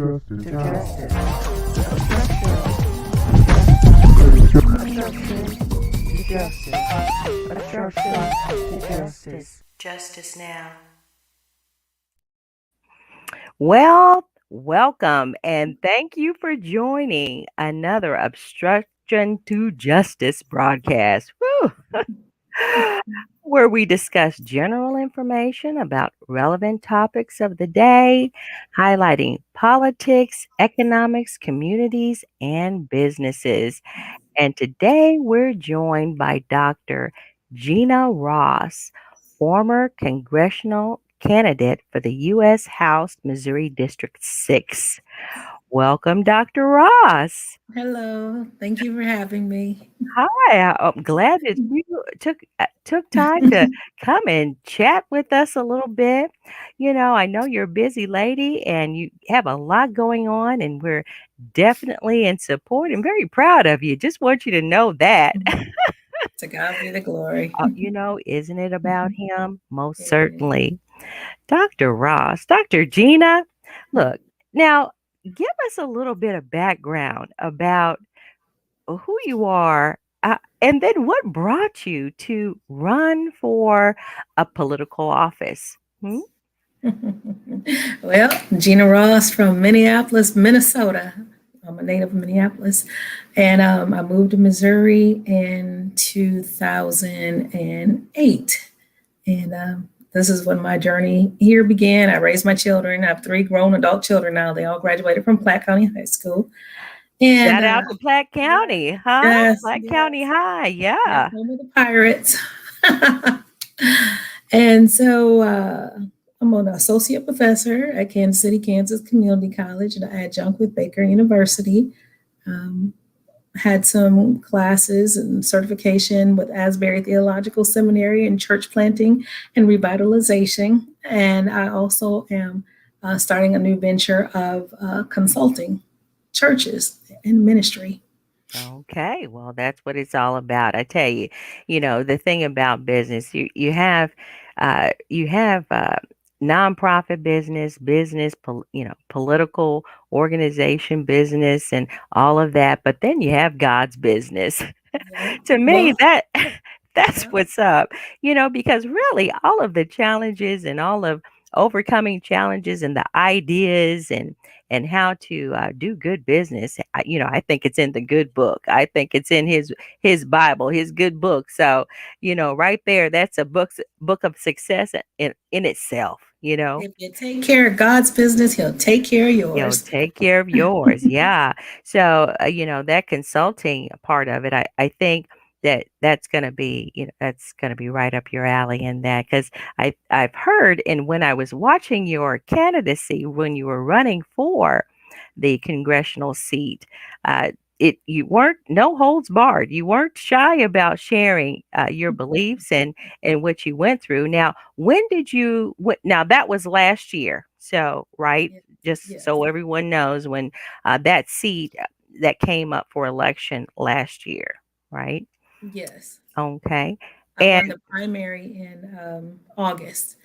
Obstruction to justice. Obstruction to justice. Justice now. Well, welcome and thank you for joining another Obstruction to Justice broadcast. Woo! Where we discuss general information about relevant topics of the day, highlighting politics, economics, communities, and businesses. And today we're joined by Dr. Gina Ross, former congressional candidate for the U.S. House Missouri District 6. Welcome, Dr. Ross. Hello. Thank you for having me. Hi, I'm glad that you took time to come and chat with us a little bit. I know you're a busy lady and you have a lot going on, and we're definitely in support and very proud of you. Just want you to know that. To God be the glory. Isn't it about him? Most It is. certainly. Dr. Ross, Dr. Gina, look, now give us a little bit of background about who you are, and then what brought you to run for a political office. Well, Gina Ross from Minneapolis, Minnesota. I'm a native of Minneapolis. And I moved to Missouri in 2008. And this is when my journey here began. I raised my children. I have 3 grown adult children now. They all graduated from Platte County High School. And Shout out to Platte County, huh? yes, Platte yes. County High, Yeah, yeah. home of the Pirates. And so I'm an associate professor at Kansas City, Kansas Community College, and an adjunct with Baker University. Had some classes and certification with Asbury Theological Seminary in church planting and revitalization. And I also am starting a new venture of consulting churches in ministry. Okay, well, that's what it's all about. I tell you, the thing about business, you have nonprofit business, political organization business, and all of that. But then you have God's business. Yeah. To me, Well, that's yeah. what's up. Because really, all of the challenges and all of overcoming challenges and the ideas and how to do good business. I think it's in the good book. I think it's in his Bible, his good book. So, right there, that's a book of success in itself. If you take care of God's business, He'll take care of yours. Take care of yours. Yeah. So, that consulting part of it, I think that's going to be, that's going to be right up your alley in that. Because I've heard, and when I was watching your candidacy, when you were running for the congressional seat, uh, you weren't no holds barred. You weren't shy about sharing your beliefs and what you went through. Now, when did you? Now that was last year. So right, just Yes. so everyone knows, when that seat that came up for election last year, right? Yes. Okay. I And won the primary in August.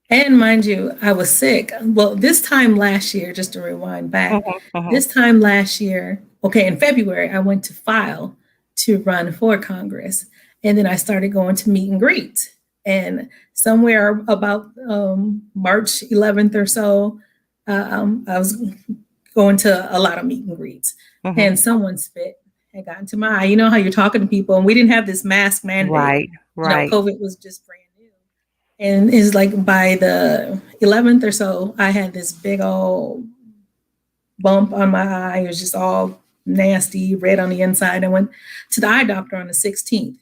And mind you, I was sick. Well, this time last year, just to rewind back, mhm, mhm. this time last year, okay, in February, I went to file to run for Congress. And then I started going to meet and greets. And somewhere about March 11th or so, I was going to a lot of meet and greets. Mhm. And someone spit had gotten to my eye. You know how you're talking to people, and we didn't have this mask mandate. Right, right. COVID was just brand new. And it's like by the 11th or so, I had this big old bump on my eye. It was just all nasty, red on the inside. I went to the eye doctor on the 16th,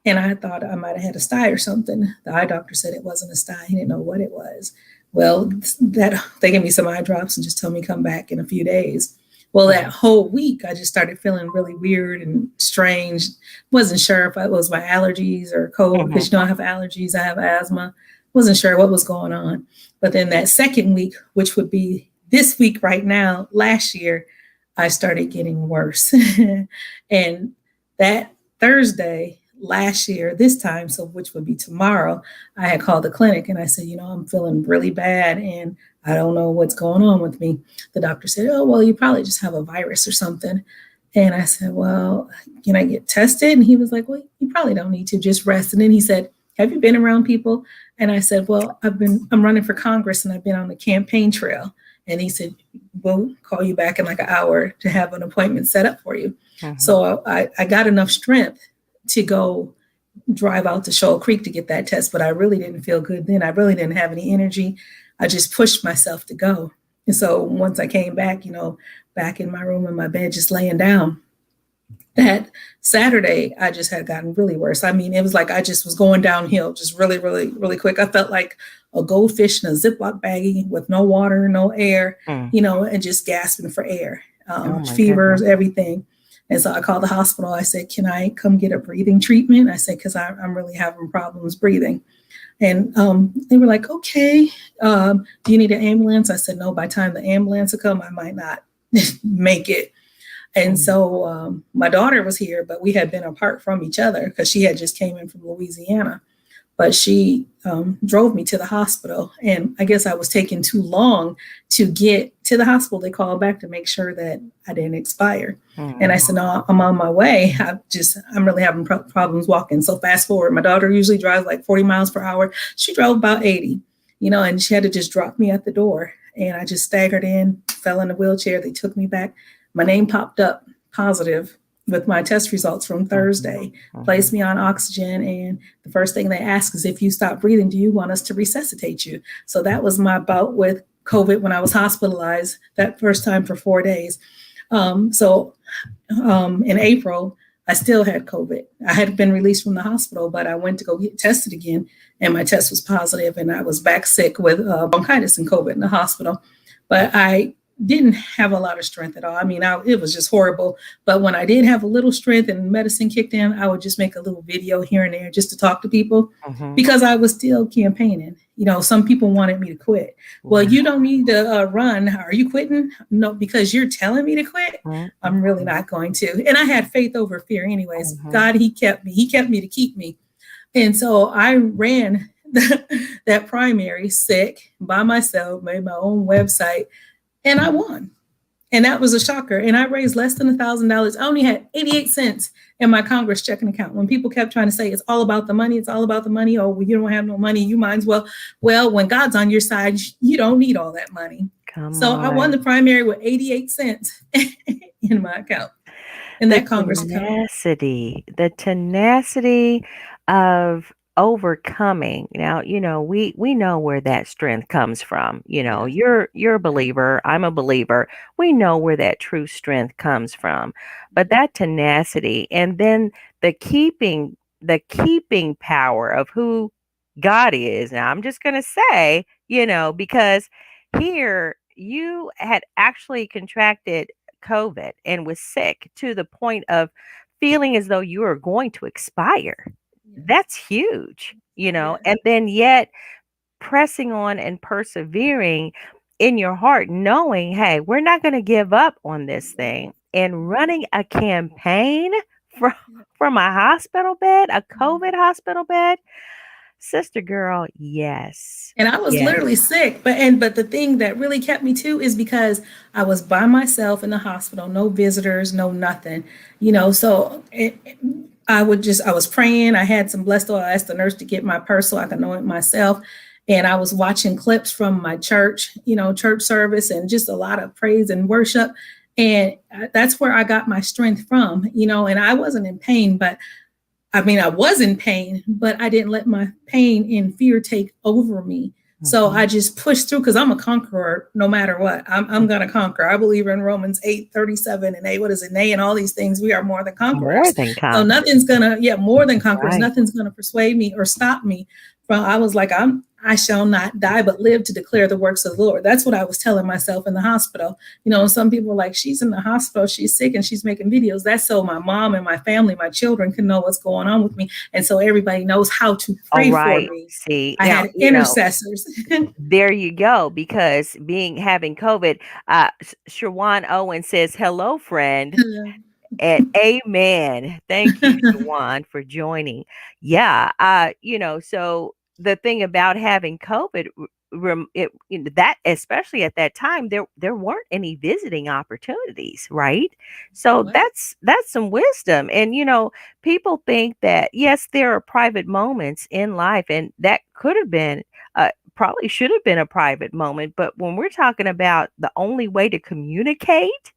and I thought I might have had a sty or something. The eye doctor said it wasn't a sty. He didn't know what it was. Well, that they gave me some eye drops and just told me come back in a few days. Well, that whole week, I just started feeling really weird and strange. Wasn't sure if it was my allergies or cold because I have allergies. I have asthma. Wasn't sure what was going on. But then that second week, which would be this week right now, last year, I started getting worse. And that Thursday last year, this time, so which would be tomorrow, I had called the clinic and I said, I'm feeling really bad and I don't know what's going on with me. The doctor said, oh, well, you probably just have a virus or something. And I said, well, can I get tested? And he was like, well, you probably don't need to, just rest. And then he said, have you been around people? And I said, well, I'm running for Congress and I've been on the campaign trail. And he said, we'll call you back in like an hour to have an appointment set up for you. Mhm. So I got enough strength to go drive out to Shoal Creek to get that test, but I really didn't feel good then. I really didn't have any energy. I just pushed myself to go. And so once I came back, back in my room in my bed, just laying down, that Saturday, I just had gotten really worse. I mean, it was like I just was going downhill, just really, really, really quick. I felt like a goldfish in a Ziploc baggie with no water, no air, and just gasping for air, fevers, everything. And so I called the hospital. I said, can I come get a breathing treatment? I said, because I'm really having problems breathing. And they were like, okay, do you need an ambulance? I said, no, by the time the ambulance will come, I might not make it. And so my daughter was here, but we had been apart from each other because she had just came in from Louisiana. But she drove me to the hospital. And I guess I was taking too long to get to the hospital. They called back to make sure that I didn't expire. And I said, no, I'm on my way. I'm really having problems walking. So fast forward, my daughter usually drives like 40 miles per hour. She drove about 80, and she had to just drop me at the door. And I just staggered in, fell in a wheelchair. They took me back. My name popped up positive with my test results from Thursday, placed me on oxygen. And the first thing they ask is, if you stop breathing, do you want us to resuscitate you? So that was my bout with COVID when I was hospitalized that first time for 4 days. So in April, I still had COVID. I had been released from the hospital, but I went to go get tested again, and my test was positive, and I was back sick with bronchitis and COVID in the hospital. But I didn't have a lot of strength at all. I mean, it was just horrible. But when I did have a little strength and medicine kicked in, I would just make a little video here and there just to talk to people because I was still campaigning. Some people wanted me to quit. Well, you don't need to run. Are you quitting? No, because you're telling me to quit. I'm really not going to. And I had faith over fear anyways. God, he kept me. He kept me to keep me. And so I ran that primary sick by myself, made my own website, and I won. And that was a shocker. And I raised less than $1,000. I only had 88 cents in my Congress checking account. When people kept trying to say, it's all about the money, it's all about the money. Oh, well, you don't have no money. You might as well. Well, when God's on your side, you don't need all that money. I won the primary with 88 cents in my account. In that Congress account. The tenacity of overcoming. Now, we know where that strength comes from. You're a believer, I'm a believer. We know where that true strength comes from. But that tenacity, and then the keeping power of who God is. Now, I'm just going to say, because here you had actually contracted COVID and was sick to the point of feeling as though you were going to expire. That's huge, and then yet pressing on and persevering in your heart, knowing, hey, we're not going to give up on this thing, and running a campaign from a hospital bed, a COVID hospital bed. Sister girl, yes. And I was literally sick. But the thing that really kept me too is because I was by myself in the hospital, no visitors, no nothing, so I was praying. I had some blessed oil. I asked the nurse to get my purse so I could anoint myself. And I was watching clips from my church, church service, and just a lot of praise and worship. And that's where I got my strength from, and I wasn't in pain, but I was in pain, but I didn't let my pain and fear take over me. So I just pushed through because I'm a conqueror no matter what. I'm going to conquer. I believe in Romans 8:37 and 8. What is it? Nay, and all these things. We are more than conquerors. So nothing's going to, more than conquerors. Right. Nothing's going to persuade me or stop me from, I was like, I shall not die, but live to declare the works of the Lord. That's what I was telling myself in the hospital. Some people are like, she's in the hospital, she's sick, and she's making videos. That's so my mom and my family, my children can know what's going on with me. And so everybody knows how to pray for me. See, I had intercessors. There you go. Because having COVID, Shawan Owen says, hello, friend. And amen. Thank you, Shawan, for joining. Yeah. So the thing about having COVID that especially at that time there weren't any visiting opportunities, right? So Right. that's some wisdom. And people think that yes, there are private moments in life, and that could have been probably should have been a private moment. But when we're talking about the only way to communicate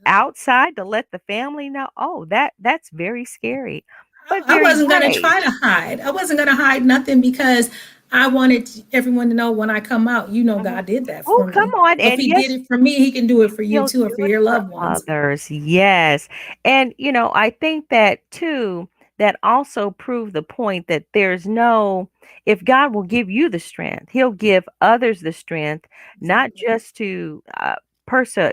outside to let the family know, oh, that's very scary, but I very wasn't going to brave. try to hide. I wasn't going to hide nothing because I wanted everyone to know when I come out, Mhm. God did that Oh, for come me. on. If And he did yes, it for me, he can do it for you he'll too, or do for it your for loved ones. others. Yes. And, I think that too, that also proved the point that if God will give you the strength, he'll give others the strength, not Exactly. just to,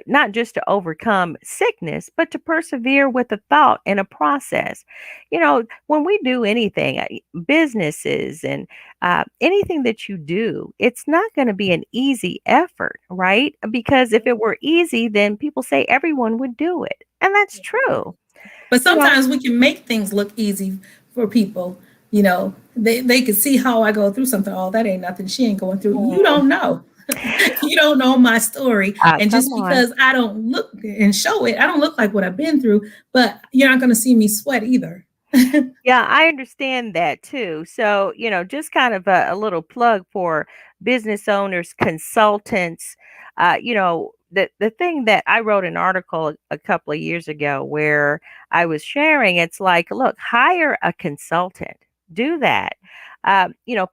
not just to overcome sickness, but to persevere with a thought and a process. When we do anything, businesses and anything that you do, it's not going to be an easy effort, right? Because if it were easy, then people say everyone would do it. And that's true. But You know, sometimes we can make things look easy for people. They can see how I go through something. Oh, that ain't nothing. She ain't going through. You mm, don't know. You don't know my story. And come just on. because I don't look and show it, I don't look like what I've been through, but you're not going to see me sweat either. Yeah, I understand that too. So, just kind of a little plug for business owners, consultants. The thing that I wrote an article a couple of years ago where I was sharing, it's like, look, hire a consultant. Do that.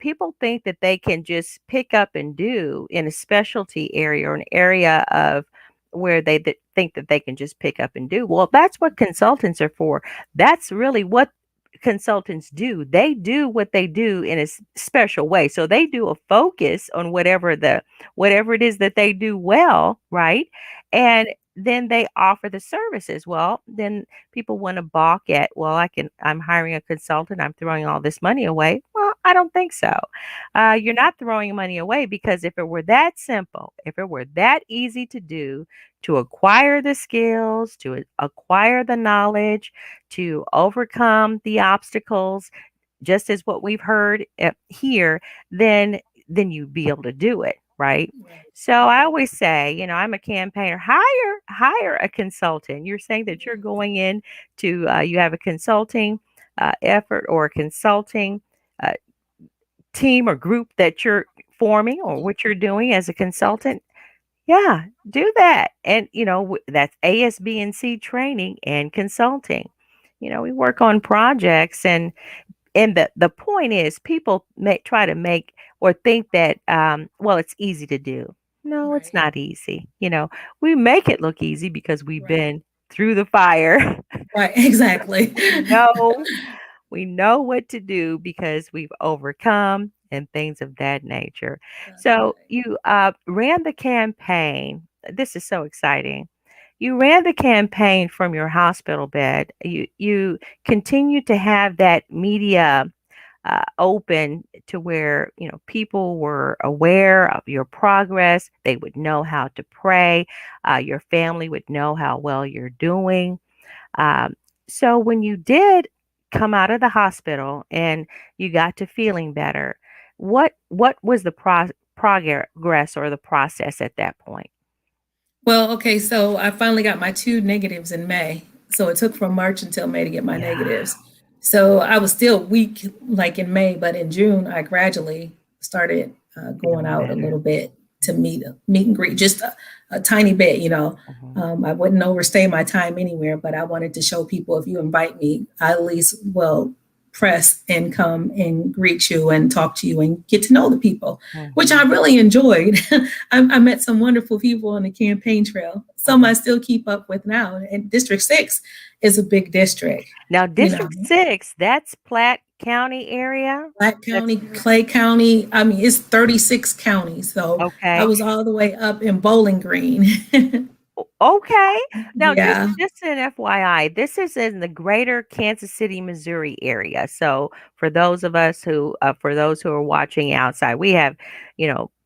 People think that they can just pick up and do in a specialty area or an area of where they think that they can just pick up and do. Well, that's what consultants are for. That's really what consultants do. They do what they do in a special way. So they do a focus on whatever it is that they do well, right? And then they offer the services. Well, then people want to balk at, well, I'm hiring a consultant, I'm throwing all this money away. Well, I don't think so. You're not throwing money away, because if it were that simple, if it were that easy to do, to acquire the skills, to acquire the knowledge, to overcome the obstacles, just as what we've heard here, then you'd be able to do it, right? Right. So I always say, I'm a campaigner. Hire a consultant. You're saying that you're going in to you have a consulting effort or a consulting uh, team or group that you're forming or what you're doing as a consultant. Yeah, do that. And, that's ASB&C training and consulting. We work on projects, and the point is people may try to make or think that well, it's easy to do. No, it's Right. not easy. We make it look easy because we've Right. been through the fire. Right. Exactly. we know we know what to do because we've overcome and things of that nature. That's So right. you ran the campaign. This is so exciting. You ran the campaign from your hospital bed. You continued to have that media open to where people were aware of your progress. They would know how to pray. Your family would know how well you're doing. Um, so when you did come out of the hospital and you got to feeling better, what was the progress or the process at that point? Well, okay, so I finally got my two negatives in May. So it took from March until May to get my Yeah. negatives. So I was still weak like in May, but in June I gradually started going Feeling out a better. little bit to meet and greet, just a tiny bit. Mhm. I wouldn't overstay my time anywhere, but I wanted to show people if you invite me, I at least will press and come and greet you and talk to you and get to know the people, which I Mhm. really enjoyed. I met some wonderful people on the campaign trail. Some Mhm. I still keep up with now. And District 6 is a big district, Now, you know. District 6, that's Platte County area. Black That's County, Clay County. I mean, it's 36 counties. So I okay. was all the way up in Bowling Green. Okay. Now, just Yeah. just an FYI, this is in the greater Kansas City, Missouri area. So for those who are watching outside, we have,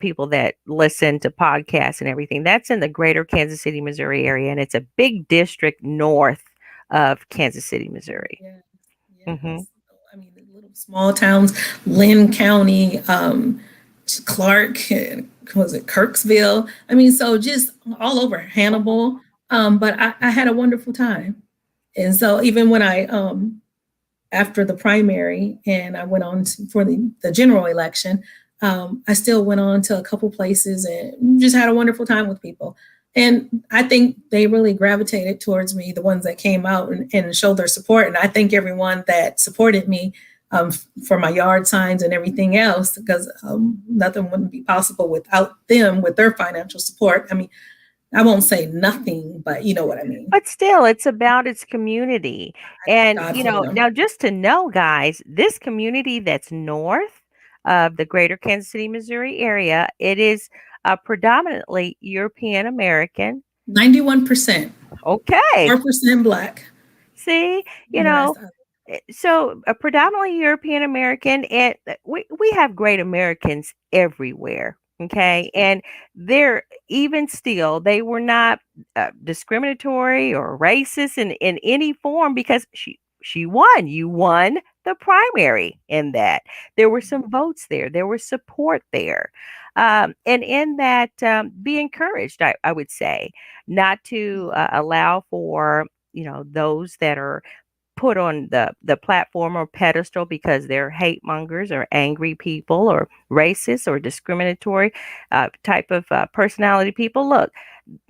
people that listen to podcasts and everything. That's in the greater Kansas City, Missouri area, and it's a big district north of Kansas City, Missouri. Yes. Hmm. Yes. I mean, the little small towns, Lynn County, Clark, was it Kirksville? I mean, so just all over Hannibal. But I had a wonderful time. And so even when I after the primary and I went on for the general election, I still went on to a couple places and just had a wonderful time with people. And I think they really gravitated towards me, the ones that came out and showed their support. And I thank everyone that supported me for my yard signs and everything else, because nothing wouldn't be possible without them, with their financial support. I mean, I won't say nothing, but you know what I mean. But still, it's about its community. And, God for them. now just to know, guys, this community that's north of the greater Kansas City, Missouri area, it is predominantly European American. 91%, Okay. 4% Black. See, you And the rest know, of so predominantly European American, and we have great Americans everywhere. Okay, and they're even still they were not discriminatory or racist in any form, because she won. You won the primary in that. There were some votes there. There was support there. And in that, be encouraged, I would say, not to allow for, those that are put on the platform or pedestal because they're hate mongers or angry people or racist or discriminatory type of personality people. Look,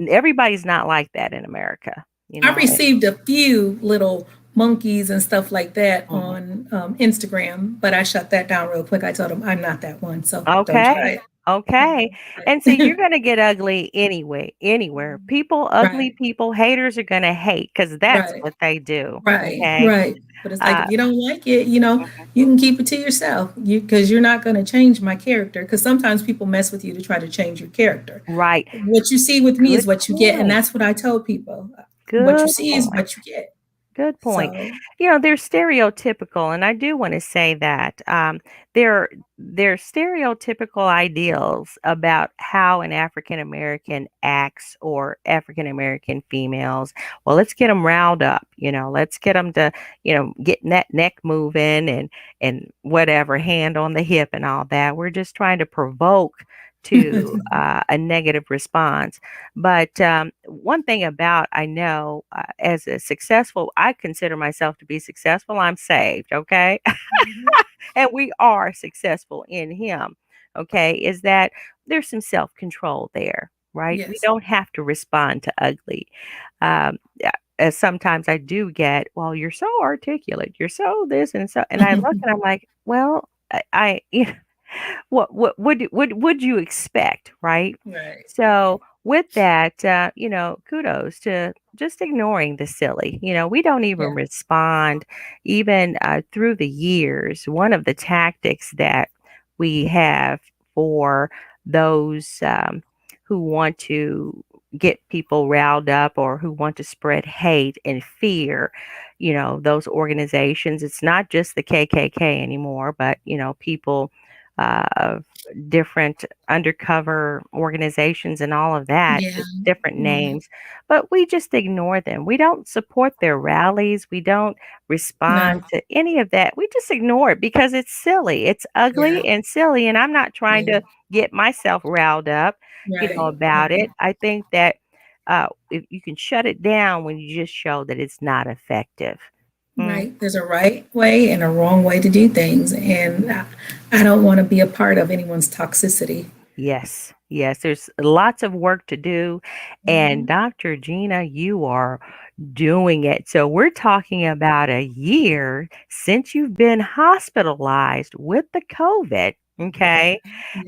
everybody's not like that in America. I received a few little monkeys and stuff like that Mhm. on Instagram, but I shut that down real quick. I told them I'm not that one, so don't try Okay. it. Okay. And so you're going to get ugly anyway, anywhere. People, ugly Right, people, haters are going to hate because that's right, what they do. right, Okay. right. But it's like, Uh, if you don't like it, mhm. you can keep it to yourself. Because you're not going to change my character. Because sometimes people mess with you to try to change your character. Right. What you see with me Good is what you get, and point. that's what I tell people. What you Good see is point. what you get. Good point. So They're stereotypical, and I do want to say that they're stereotypical ideals about how an African American acts or African American females. Well, let's get them riled up. Let's get them to getting that neck moving and whatever, hand on the hip and all that. We're just trying to provoke to a negative response. But one thing about I know, as a successful, I consider myself to be successful. I'm saved, okay? And we are successful in Him, okay? Is that there's some self control there, right? We yes. don't have to respond to ugly. Yeah, as sometimes I do get, well, you're so articulate, you're so this and so, and I look and I'm like, well, what would you expect, right? Right, right. So with that, kudos to just ignoring the silly. We don't even Yeah. respond, even through the years. One of the tactics that we have for those who want to get people riled up or who want to spread hate and fear, those organizations. It's not just the KKK anymore, but people of different undercover organizations and all of that, Yeah. just different Yeah. names, but we just ignore them. We don't support their rallies. We don't respond No. to any of that. We just ignore it because it's silly. It's Yeah. ugly and silly. And I'm not trying Yeah. to get myself riled up, Right. about Right. it. I think that if you can shut it down when you just show that it's not effective. Mm. Right. There's a right way and a wrong way to do things. And I don't want to be a part of anyone's toxicity. Yes, yes, there's lots of work to do. And Mhm. Dr. Gina, you are doing it. So we're talking about a year since you've been hospitalized with the COVID. Okay.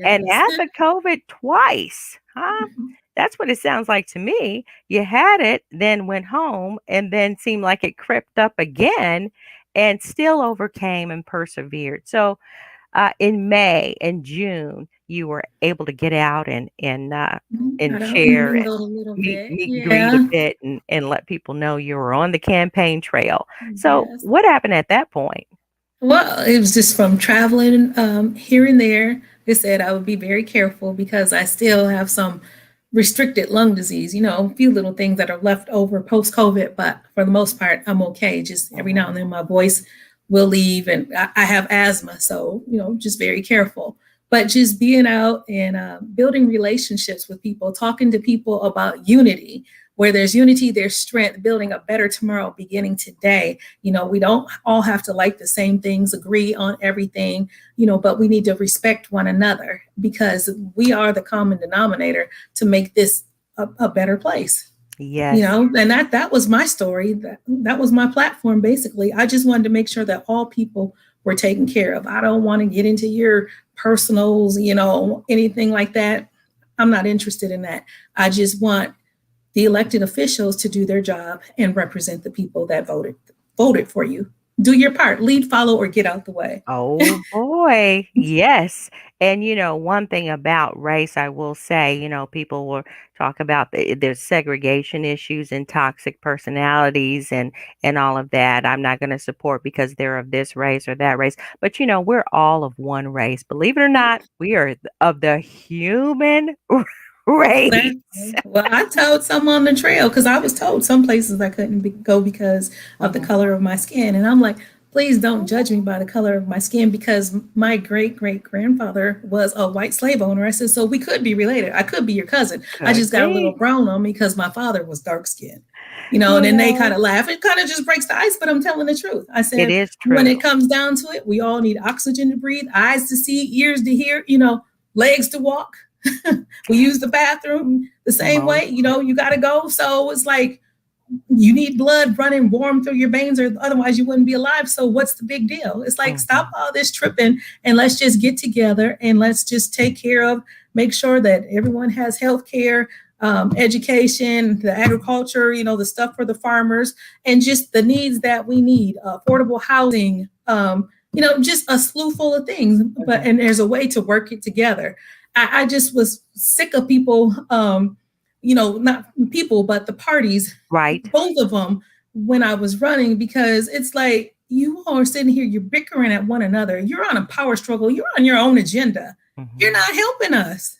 And Yes. had the COVID twice, huh? That's what it sounds like to me. You had it, then went home, and then seemed like it crept up again and still overcame and persevered. So, in May and June, you were able to get out and Got out and share and mingled a little bit. meet and greet a Yeah. bit and let people know you were on the campaign trail. So, Yes. what happened at that point? Well, it was just from traveling here and there. They said I would be very careful because I still have some restricted lung disease, a few little things that are left over post COVID, but for the most part, I'm okay. Just every now Mhm. and then my voice will leave, and I have asthma. So, just very careful. but just being out and building relationships with people, talking to people about unity. Where there's unity, there's strength, building a better tomorrow beginning today. We don't all have to like the same things, agree on everything, but we need to respect one another because we are the common denominator to make this a better place. Yes. And that was my story. That was my platform, basically. I just wanted to make sure that all people were taken care of. I don't want to get into your personals, anything like that. I'm not interested in that. I just want the elected officials to do their job and represent the people that voted for you. Do your part, lead, follow, or get out the way. Oh boy, yes. And one thing about race, I will say, people will talk about there's segregation issues and toxic personalities and all of that. I'm not going to support because they're of this race or that race. But we're all of one race. Believe it or not, we are of the human race. Exactly. Well, I told some on the trail because I was told some places I couldn't go because of the color of my skin. And I'm like, please don't judge me by the color of my skin because my great great grandfather was a white slave owner. I said, so we could be related. I could be your cousin. I just got a little brown on me because my father was dark skinned. And then they kind of laugh. It kind of just breaks the ice, but I'm telling the truth. I said, it is true. When it comes down to it, we all need oxygen to breathe, eyes to see, ears to hear, legs to walk. We use the bathroom the same way, you got to go. So it's like you need blood running warm through your veins or otherwise you wouldn't be alive. So what's the big deal? It's like, stop all this tripping and let's just get together and let's just take care of, make sure that everyone has health care, education, the agriculture, the stuff for the farmers and just the needs that we need, affordable housing, just a slew full of things. And there's a way to work it together. I just was sick of people, not people, but the parties, right? Both of them when I was running, because it's like you all are sitting here, you're bickering at one another. You're on a power struggle. You're on your own agenda. You're not helping us.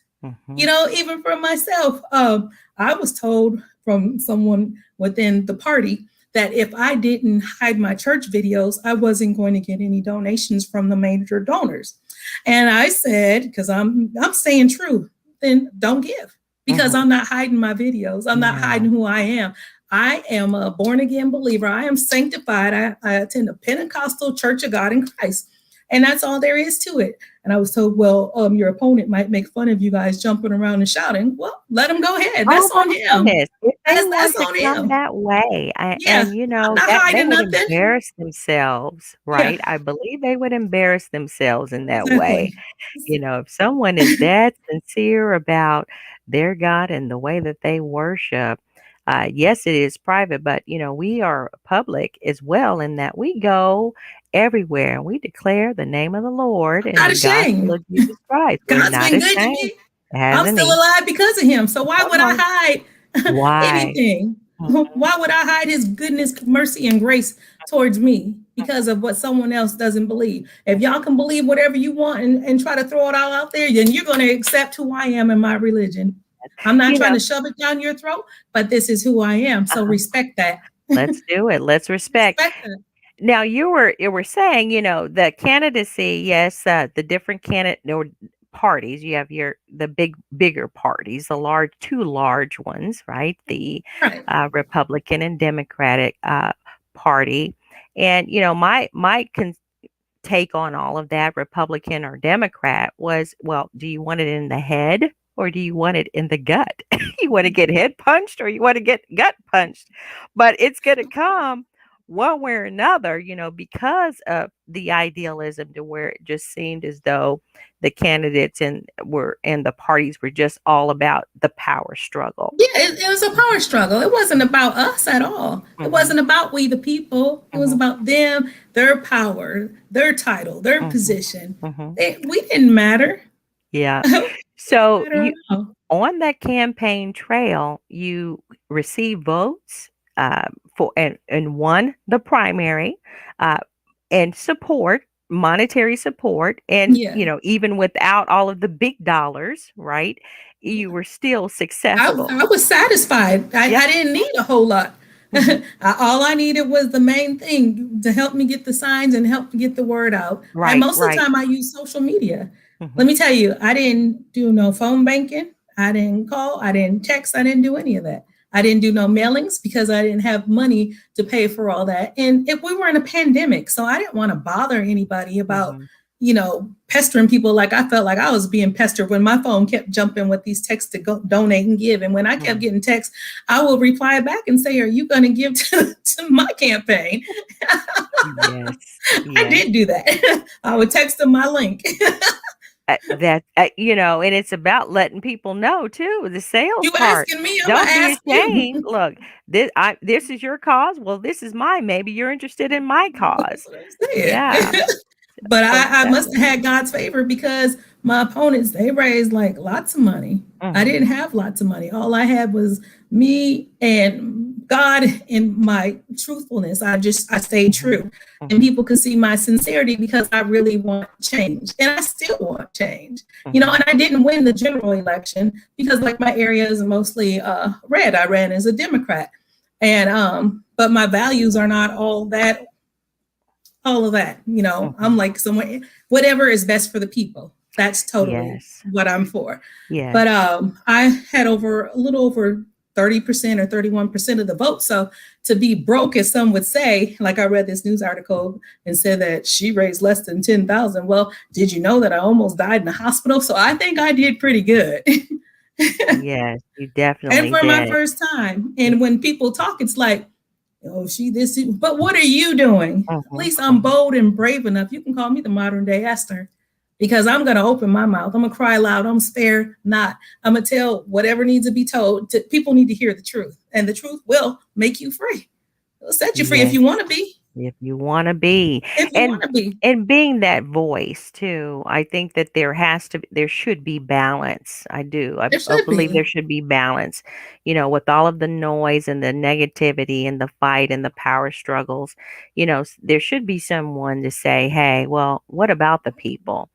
Even for myself, I was told from someone within the party that if I didn't hide my church videos, I wasn't going to get any donations from the major donors. And I said, because I'm staying true, then don't give because I'm not hiding my videos. I'm not hiding who I am. I am a born again believer. I am sanctified. I attend a Pentecostal Church of God in Christ. And that's all there is to it. And I was told, well, your opponent might make fun of you guys jumping around and shouting. Well, let him go ahead. That's on him. That's on him. That way. And they would embarrass themselves, right? Yeah. I believe they would embarrass themselves in that way. If someone is that sincere about their God and the way that they worship, yes, it is private, but we are public as well in that we go everywhere and we declare the name of the Lord and the gospel of Jesus Christ. God's been good to me. I'm still alive because of him. So why would I hide anything? Why would I hide his goodness, mercy, and grace towards me because of what someone else doesn't believe? If y'all can believe whatever you want and try to throw it all out there, then you're going to accept who I am in my religion. I'm not trying to shove it down your throat, but this is who I am. So respect that. Let's do it. Let's respect Now you were saying, the candidacy, yes, the different candidate or parties. You have the bigger parties, the two large ones, right? The Republican and Democratic party, and my take on all of that, Republican or Democrat, was, well, do you want it in the head or do you want it in the gut? You want to get head punched or you want to get gut punched? But it's going to come one way or another, because of the idealism to where it just seemed as though the candidates and the parties were just all about the power struggle. Yeah, it was a power struggle. It wasn't about us at all. It wasn't about we the people. It was about them, their power, their title, their position. We didn't matter. Yeah. So on that campaign trail, you receive votes for and won the primary and support, monetary support, and even without all of the big dollars, right? You were still successful. I was satisfied. I didn't need a whole lot. All I needed was the main thing to help me get the signs and help get the word out. Right. And most of the time I use social media. Mhm. Let me tell you, I didn't do no phone banking. I didn't call. I didn't text. I didn't do any of that. I didn't do no mailings because I didn't have money to pay for all that. And if we were in a pandemic, so I didn't want to bother anybody about, Mhm. pestering people. Like I felt like I was being pestered when my phone kept jumping with these texts to go donate and give. And when I kept Mhm. getting texts, I will reply back and say, "Are you going to give to my campaign?" Yes. I Yes. did do that. I would text them my link. And it's about letting people know too, the sales You part. asking me, I'm gonna Don't be ask you. ashamed. Look, this is your cause. Well, this is mine. Maybe you're interested in my That's cause. what I'm saying. Yeah. But So I must have definitely. had God's favor because my opponents, they raised like lots of money. I Mhm. didn't have lots of money. All I had was me and God and my truthfulness. I stayed Mhm. true. And Mhm. people could see my sincerity because I really want change. And I still want change. Mhm. And I didn't win the general election because like my area is mostly red. I ran as a Democrat. And but my values are not all of that. I'm Mhm. like someone, whatever is best for the people. That's totally Yes. what I'm for. But Yes. I had a little over 30% or 31% of the vote. So to be broke, as some would say, like I read this news article and said that she raised less than 10,000. Well, did you know that I almost died in the hospital? So I think I did pretty good. Yes, you And definitely for my did. first time. And when people talk, it's like, oh, but what are you doing? At Mhm. least I'm Mhm. bold and brave enough. You can call me the modern day Esther because I'm going to open my mouth. I'm going to cry loud. I'm spare not. I'm going to tell whatever needs to be told. People need to hear the truth, and the truth will make you free. It'll set you free if Yes. you want to be. If you wanna be. If you want And to be, being that voice too, I think that there should be balance. I do. there I should believe there be. should be balance, with all of the noise and the negativity and the fight and the power struggles, there should be someone to say, "Hey, well, what about the people?"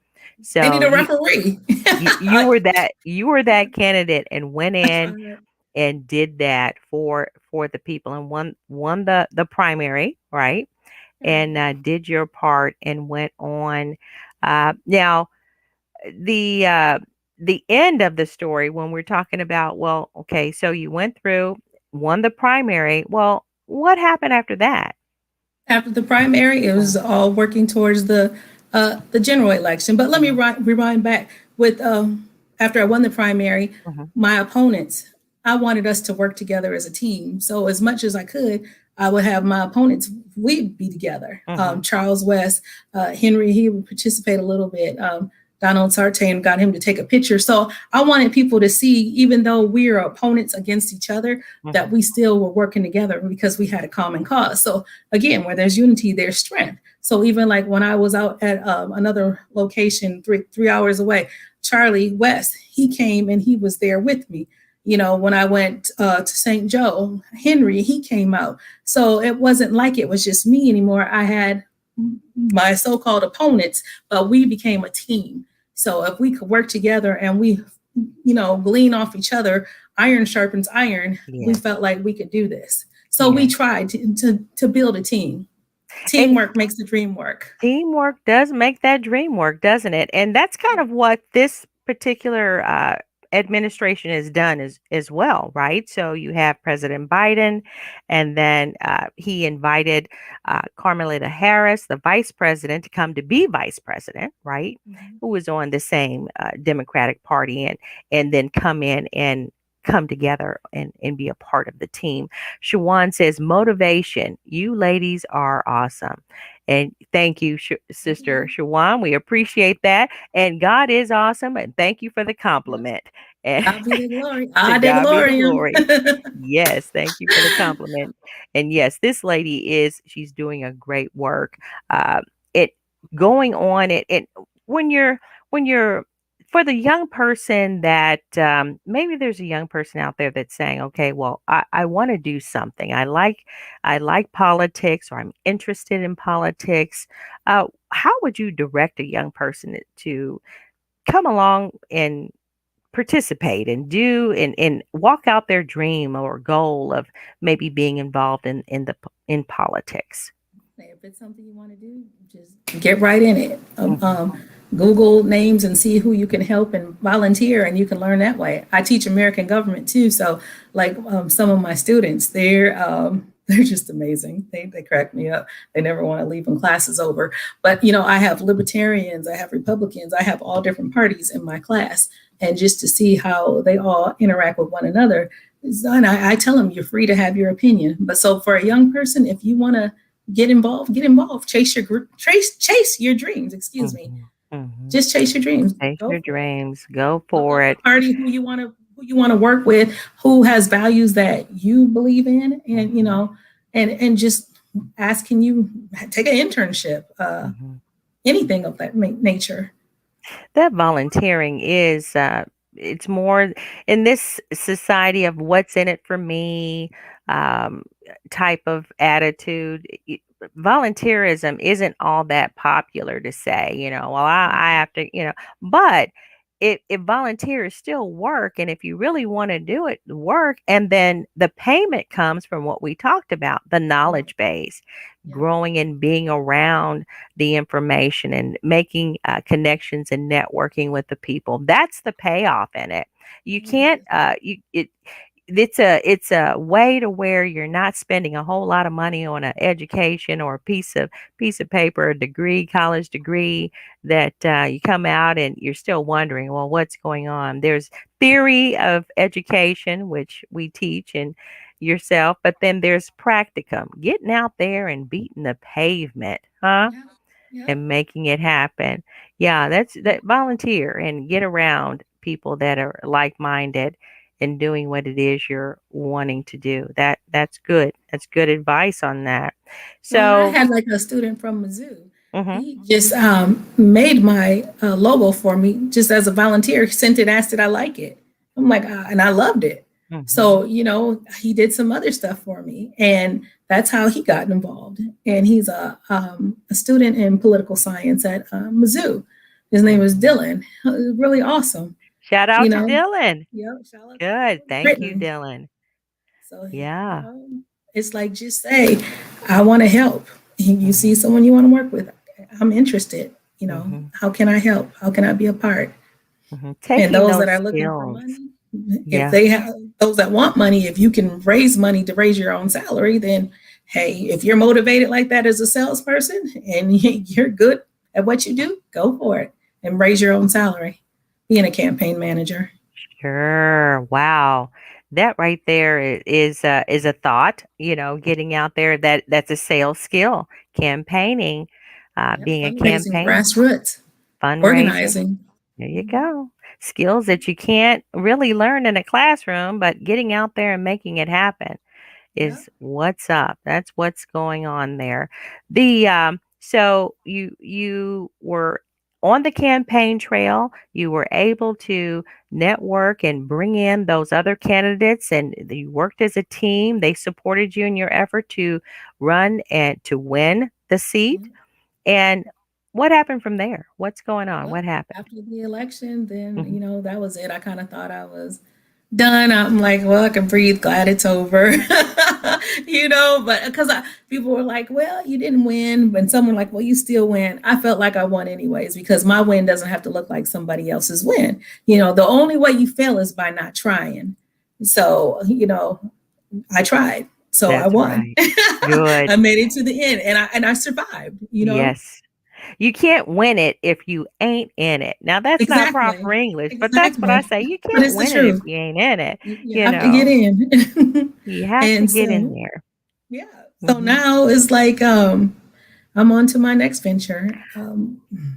They need So a referee. you were that candidate and went in and did that for the people and won the primary, right? And did your part and went on. Now, the uh, the end of the story when we're talking about, well, okay, so you went through, won the primary. Well, what happened after that? After the primary, it was Mhm. all working towards the general election. But let me Mhm. rewind back with after I won the primary, Mhm. my opponents. I wanted us to work together as a team. So as much as I could, I would have my opponents. We'd be together. Mhm. Charles West, Henry, he would participate a little bit. Donald Sartain got him to take a picture. So I wanted people to see, even though we are opponents against each other, that Mhm. we still were working together because we had a common cause. So again, where there's unity, there's strength. So even like when I was out at another location 3 hours away, Charlie West, he came and he was there with me. When I went to St. Joe, Henry, he came out. So it wasn't like it was just me anymore. I had my so-called opponents, but we became a team. So if we could work together and we, glean off each other, iron sharpens iron, we Yes. felt like we could do this. So we Yes. tried to build a team. And Teamwork makes the dream work. teamwork does make that dream work, doesn't it? And that's kind of what this particular administration has done as well, right? So you have President Biden, and then he invited Carmelita Harris, the vice president, to come to be vice president, right? Mhm. Who was on the same Democratic Party, and then come in and come together and be a part of the team. Shawan says, motivation. You ladies are awesome. And thank you, Sister Mhm. Shawan. We appreciate that. And God is awesome. And thank you for the Yep. compliment. And God be the glory. to I the God be the glory. glory. Yes, thank you for the compliment. And yes, this lady she's doing a great work. It going on it when you're for the young person that maybe there's a young person out there that's saying, okay, well, I want to do something. I like politics, or I'm interested in politics. How would you direct a young person to come along and participate and do and walk out their dream or goal of maybe being involved in politics? If it's something you want to do, just get right in it. Mhm. Google names and see who you can help and volunteer, and you can learn that way. I teach American government too, so like some of my students, they're just amazing. They crack me up. They never want to leave when class is over. But I have libertarians, I have Republicans, I have all different parties in my class, and just to see how they all interact with one another. And I tell them you're free to have your opinion. But so for a young person, if you want to get involved, get involved. Chase your dreams. Excuse me. Just chase your dreams. Chase Go your for it. dreams. Go for it. Party who you want to work with, who has values that you believe in, and and just ask, can you take an internship? Anything of that nature. That volunteering is it's more in this society of what's in it for me um, type of attitude. Volunteerism isn't all that popular to say, well, I have to, but if volunteers still work, and if you really want to do it, work, and then the payment comes from what we talked about, the knowledge base, growing and being around the information and making connections and networking with the people. That's the payoff in it. You can't it's a way to where you're not spending a whole lot of money on an education or a piece of paper, a degree, college degree, that you come out and you're still wondering, well, what's going on? There's theory of education, which we teach and yourself, but then there's practicum, getting out there and beating the pavement, huh? And making it happen. Yeah, that volunteer and get around people that are like-minded and doing what it is you're wanting to do. That's good. That's good advice on that. Well, I So, had like a student from Mizzou. mhm, He just made my logo for me just as a volunteer. Sent it, asked did I like it. I'm like, and I loved it. mhm, So, he did some other stuff for me, and that's how he got involved. And he's a student in political science at Mizzou. His name is mhm. Dylan. Really awesome. Shout You out to know, Dylan. shout out to Good. Dylan Thank you, Brittany. Dylan. So, Yeah. it's like just say, I want to help. You see Mhm, someone you want to work with, I'm interested. mhm, How can I help? How can I be a part? mhm. And Taking those that those are looking for skills. money, if Yeah. they have those that want money, if you can raise money to raise your own salary, then hey, if you're motivated like that as a salesperson and you're good at what you do, go for it and raise your own salary. Being a campaign manager. Sure. Wow. That right there is a thought, getting out there, that's a sales skill, campaigning, Yep, being a fundraising, campaign grassroots, fundraising. organizing. There you go. Skills that you can't really learn in a classroom, but getting out there and making it happen Yep. is what's up. That's what's going on there. So you were on the campaign trail. You were able to network and bring in those other candidates, and you worked as a team. They supported you in your effort to run and to win the seat. Mhm. And what happened from there? What's going on? Well, What happened? after the election, then, Mhm. that was it. I kind of thought I was done. I'm like, well, I can breathe. Glad it's over. But because people were like, well, you didn't win. But someone like, well, you still win. I felt like I won anyways because my win doesn't have to look like somebody else's win. The only way you fail is by not trying. So, I tried. So I That's won. right. Good. I made it to the end and I survived. Yes. You can't win it if you ain't in it. Now that's not Exactly. proper English, but that's what I Exactly. say. You But can't it's the win it if truth. you ain't in it. You You have to get know, in. you have to And get in so, there. yeah. So Hmm. now it's like I'm on to my next venture.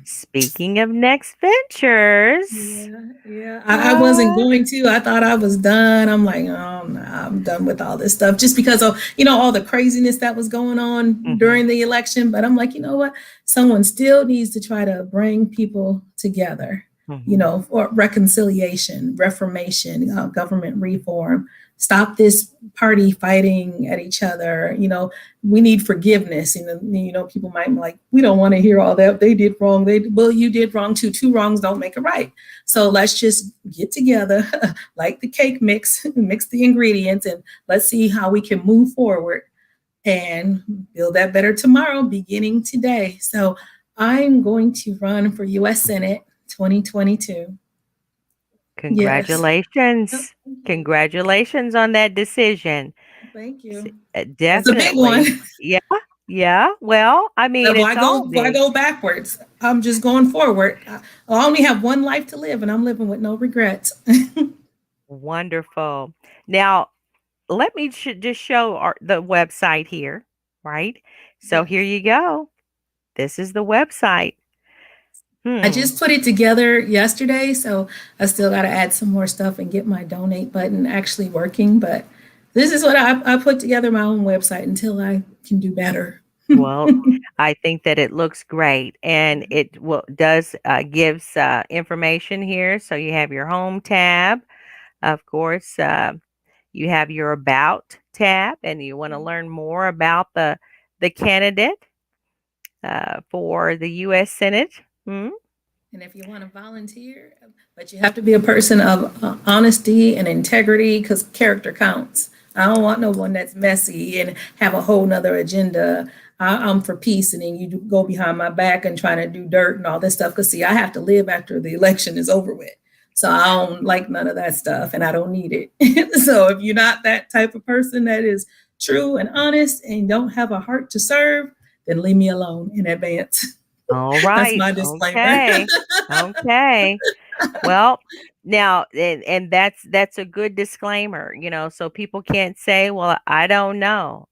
Speaking of next ventures, Yeah. I wasn't uh, going to. I thought I was done. I'm like, oh, no, I'm done with all this stuff just because of, all the craziness that was going on hmm during the election. But I'm like, you know what? Someone still needs to try to bring people together, hmm for reconciliation, reformation, government reform. Stop this party fighting at each other. We need forgiveness. People might be like, we don't want to hear all that. They did wrong. Well, you did wrong too. Two wrongs don't make a right. So let's just get together, like the cake mix, mix the ingredients, and let's see how we can move forward and build that better tomorrow, beginning today. So I'm going to run for U.S. Senate 2022. Yes. Oh, Congratulations. thank you. Congratulations on that decision. Thank you. That's a big one. Definitely. Yeah. Yeah. Well, I mean, Why it's go? all Why big. go backwards? I'm just going forward. I only have one life to live, and I'm living with no regrets. Wonderful. Now, let me just show the website here, right? So here Yes. you go. This is the website. I Hmm. just put it together yesterday, so I still got to add some more stuff and get my donate button actually working. But this is what I put together my own website until I can do better. Well, I think that it looks great, and it will does gives information here. So you have your home tab, of course. You have your about tab, and you want to learn more about the candidate for the U.S. Senate. Hmm? And if you want to volunteer, but you have to be a person of honesty and integrity because character counts. I don't want no one that's messy and have a whole nother agenda. I'm for peace, and then you go behind my back and trying to do dirt and all this stuff. Because see, I have to live after the election is over with, so I don't like none of that stuff, and I don't need it. So if you're not that type of person that is true and honest and don't have a heart to serve, then leave me alone in advance. All That's right. my disclaimer. Okay. Okay. Well, now and that's a good disclaimer, so people can't say, "Well, I don't know."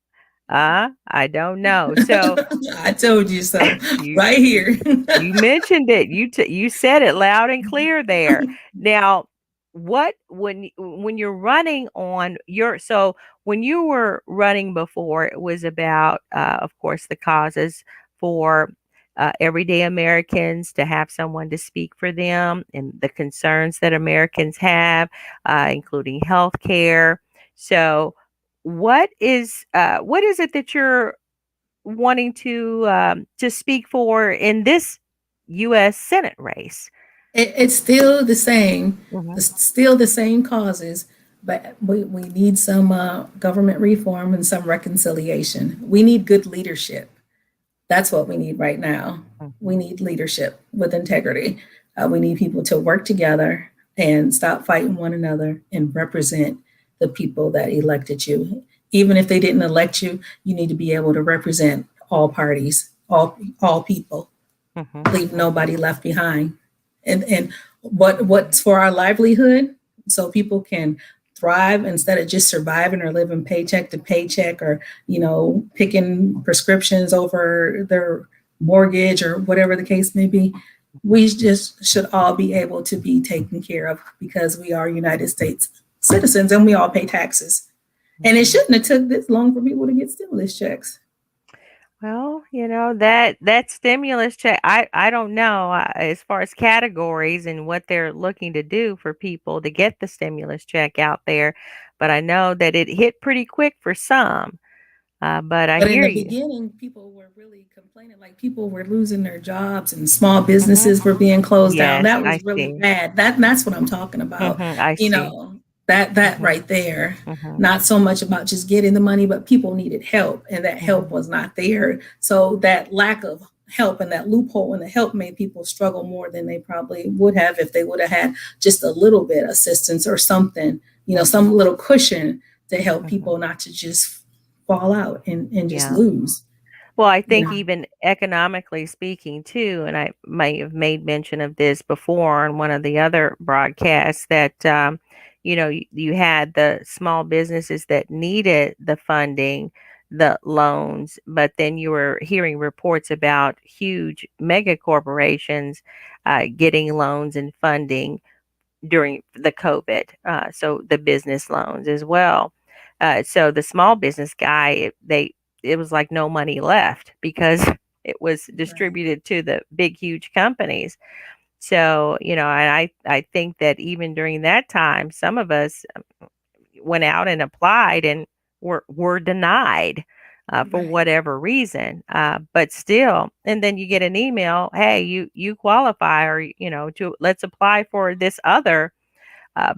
I don't know. So I told you so. you Right here. you mentioned it. You said it loud and clear there. Now, what when you're running on your so when you were running before, it was about, of course, the causes for everyday Americans to have someone to speak for them and the concerns that Americans have, including health care. So, what is it that you're wanting to speak for in this U.S. Senate race? It's still the same. Hmm. It's still the same causes, but we need some government reform and some reconciliation. We need good leadership. That's what we need right now. We Hmm. need leadership with integrity. We need people to work together and stop fighting one another and represent the people that elected you. Even if they didn't elect you, you need to be able to represent all parties, all people. Hmm. Leave nobody left behind. And what's for our livelihood, so people can thrive instead of just surviving or living paycheck to paycheck, or picking prescriptions over their mortgage or whatever the case may be. We just should all be able to be taken care of because we are United States citizens and we all pay taxes. And it Hmm. shouldn't have took this long for people to get stimulus checks. Well, that stimulus check, I don't know, as far as categories and what they're looking to do for people to get the stimulus check out there, but I know that it hit pretty quick for some. But I But in hear the you. beginning, people were really complaining, like people were losing their jobs and small Hmm. businesses were being closed down. Yes, That I was really see. bad. That's what I'm talking about. I You see. know, that Hmm. right there. Hmm. Not so much about just getting the money, but people needed help, and that help Hmm. was not there. So that lack of help and that loophole in the help made people struggle more than they probably would have if they would have had just a little bit of assistance or something, Hmm. some little cushion to help Hmm. people not to just fall out and just Yeah. lose. Well, I You think know, even economically speaking too, and I may have made mention of this before on one of the other broadcasts that you had the small businesses that needed the funding, the loans, but then you were hearing reports about huge mega corporations getting loans and funding during the COVID, so the business loans as well. So the small business guy, it was like no money left because it was right. distributed to the big, huge companies. So and I think that even during that time, some of us went out and applied and were denied. For Right. whatever reason, but still, and then you get an email, hey, you qualify, or to let's apply for this other